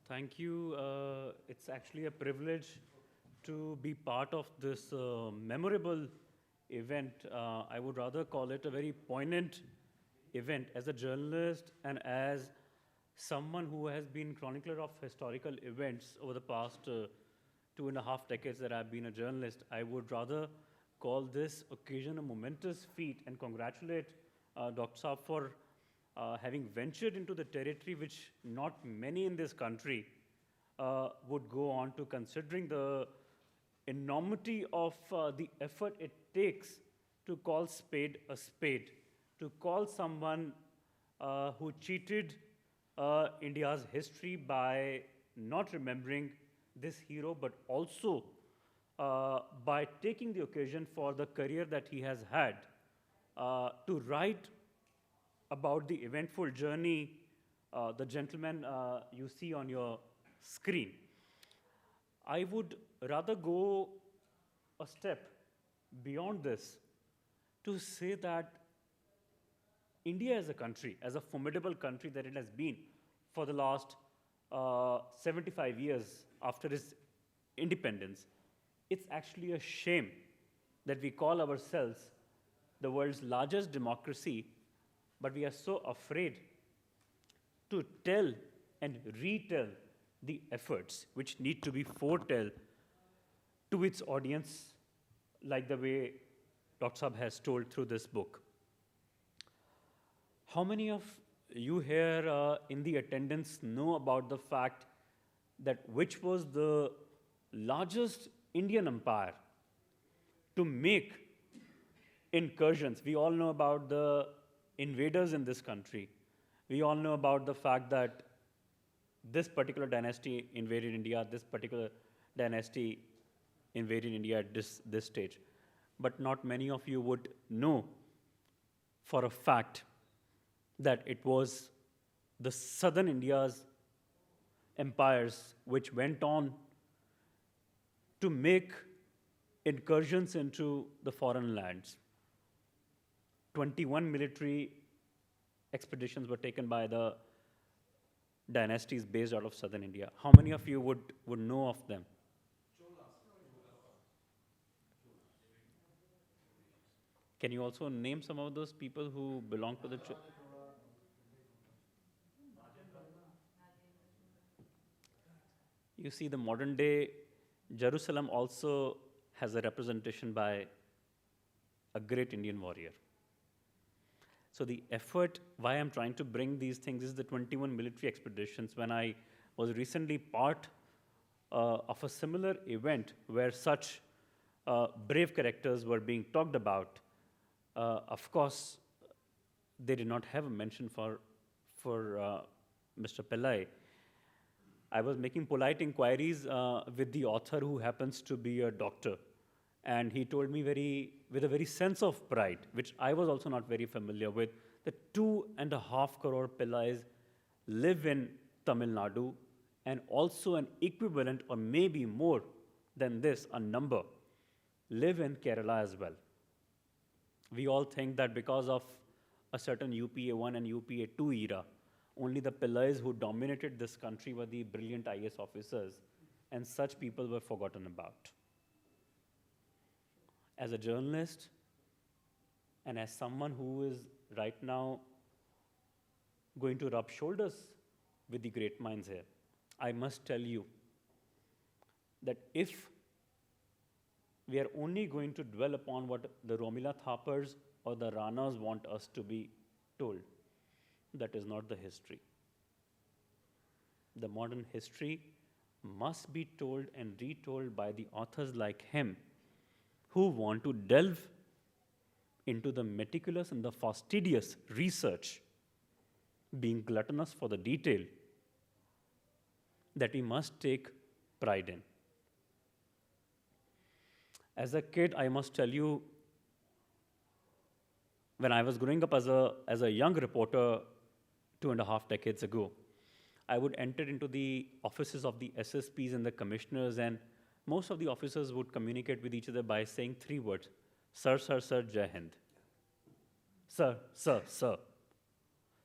Thank you. It's actually a privilege to be part of this memorable event. I would rather call it a very poignant event as a journalist and as someone who has been chronicler of historical events over the past 2.5 decades that I've been a journalist. I would rather call this occasion a momentous feat and congratulate Dr. Saab for having ventured into the territory which not many in this country would go on to, considering the enormity of the effort it takes to call spade a spade, to call someone who cheated India's history by not remembering this hero, but also by taking the occasion for the career that he has had to write about the eventful journey, the gentleman you see on your screen. I would rather go a step beyond this to say that India as a country, as a formidable country that it has been for the last 75 years after its independence, it's actually a shame that we call ourselves the world's largest democracy, but we are so afraid to tell and retell the efforts which need to be foretell to its audience, like the way Dr. Saab has told through this book. How many of you here in the attendance know about the fact that which was the largest Indian empire to make incursions? We all know about the invaders in this country. We all know about the fact that this particular dynasty invaded India, this particular dynasty invaded India at this stage. But not many of you would know for a fact that it was the southern India's empires which went on to make incursions into the foreign lands. 21 military expeditions were taken by the dynasties based out of southern India. How many of you would know of them? Can you also name some of those people who belong to the... You see, the modern day Jerusalem also has a representation by a great Indian warrior. So the effort, why I'm trying to bring these things, is the 21 military expeditions. When I was recently part of a similar event where such brave characters were being talked about, of course, they did not have a mention for Mr. Pillai. I was making polite inquiries with the author, who happens to be a doctor. And he told me with a very sense of pride, which I was also not very familiar with, that 2.5 crore Pillais live in Tamil Nadu, and also an equivalent, or maybe more than this, a number, live in Kerala as well. We all think that because of a certain UPA 1 and UPA 2 era, only the Pillais who dominated this country were the brilliant IAS officers, and such people were forgotten about. As a journalist, and as someone who is right now going to rub shoulders with the great minds here, I must tell you that if we are only going to dwell upon what the Romila Thappars or the Ranas want us to be told, that is not the history. The modern history must be told and retold by the authors like him, who want to delve into the meticulous and the fastidious research, being gluttonous for the detail, that we must take pride in. As a kid, I must tell you, when I was growing up as a young reporter 2.5 decades ago, I would enter into the offices of the SSPs and the commissioners, and most of the officers would communicate with each other by saying 3 words: Sir, Sir, Sir, Jai Hind. Sir, Sir, Sir.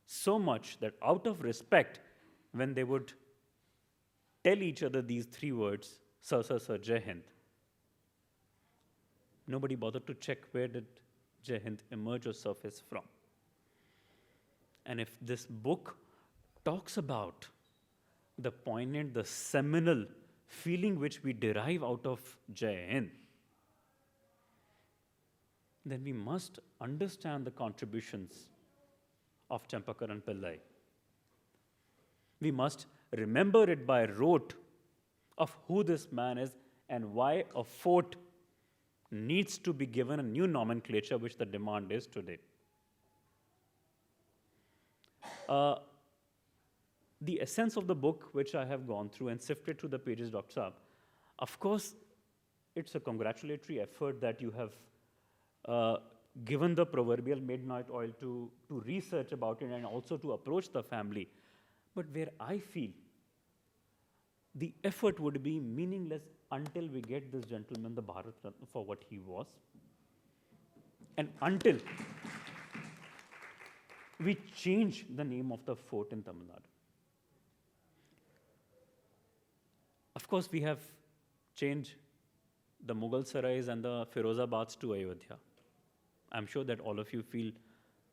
So much that out of respect, when they would tell each other these three words, Sir, Jai Hind. Nobody bothered to check where did Jai Hind emerge or surface from. And if this book talks about the poignant, the seminal feeling which we derive out of Jai Hind, then we must understand the contributions of Champakaran Pillai. We must remember it by rote of who this man is and why a fort needs to be given a new nomenclature, which the demand is today. The essence of the book, which I have gone through and sifted through the pages, Dr. Saab, of course, it's a congratulatory effort that you have given the proverbial midnight oil to research about it and also to approach the family. But where I feel the effort would be meaningless until we get this gentleman the Bharat Ratna for what he was, and until we change the name of the fort in Tamil Nadu. Of course, we have changed the Mughal Sarais and the Firozabads to Ayodhya. I'm sure that all of you feel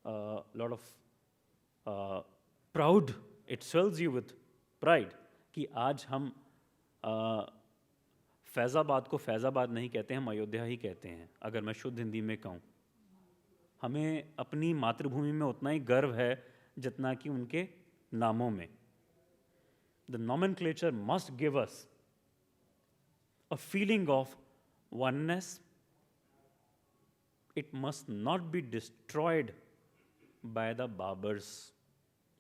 a lot of proud. It swells you with pride कि आज हम फैज़ाबाद को फैज़ाबाद नहीं कहते, हम अयोध्या ही कहते हैं, अगर मैं शुद्ध हिंदी में कहूँ. हमें अपनी मातृभूमि में उतना ही गर्व है जितना कि उनके नामों में. The nomenclature must give us a feeling of oneness. It must not be destroyed by the Baburs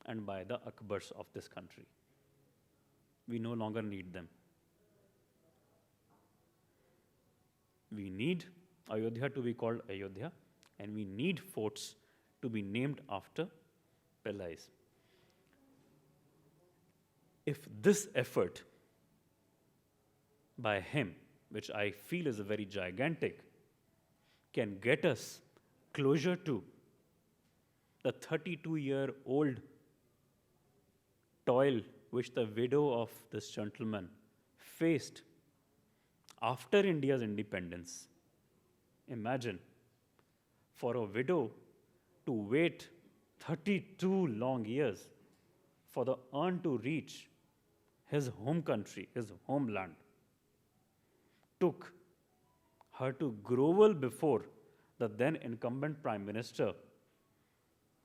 and by the Akbars of this country. We no longer need them. We need Ayodhya to be called Ayodhya, and we need forts to be named after Pillais. If this effort by him, which I feel is a very gigantic, can get us closer to the 32-year-old toil which the widow of this gentleman faced after India's independence. Imagine, for a widow to wait 32 long years for the urn to reach his home country, his homeland, took her to grovel before the then incumbent Prime Minister,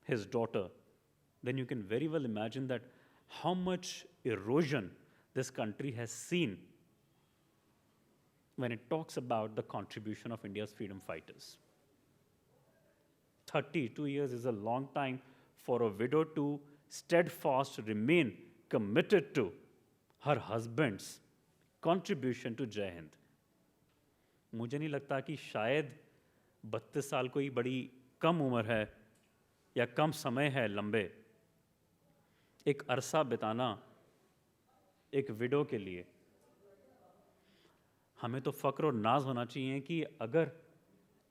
his daughter, then you can very well imagine that how much erosion this country has seen when it talks about the contribution of India's freedom fighters. 32 years is a long time for a widow to steadfast remain committed to her husband's contribution to Jai Hind. मुझे नहीं लगता कि शायद 32 साल कोई बड़ी कम उम्र है या कम समय है लंबे. एक अरसा बिताना एक विडो के लिए, हमें तो फ़क्र और नाज होना चाहिए कि अगर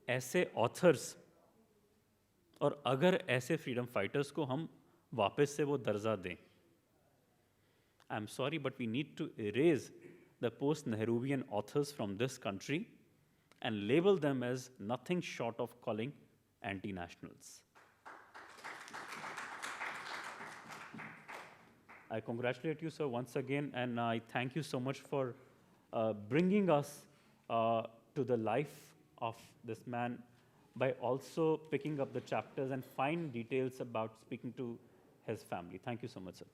ऐसे ऑथर्स और अगर ऐसे फ्रीडम फाइटर्स को हम वापस से वो दर्जा दें. I am sorry but we need to erase the post Nehruvian authors from this country and label them as nothing short of calling anti-nationals. I congratulate you, sir, once again, and I thank you so much for bringing us to the life of this man by also picking up the chapters and fine details about speaking to his family. Thank you so much, sir.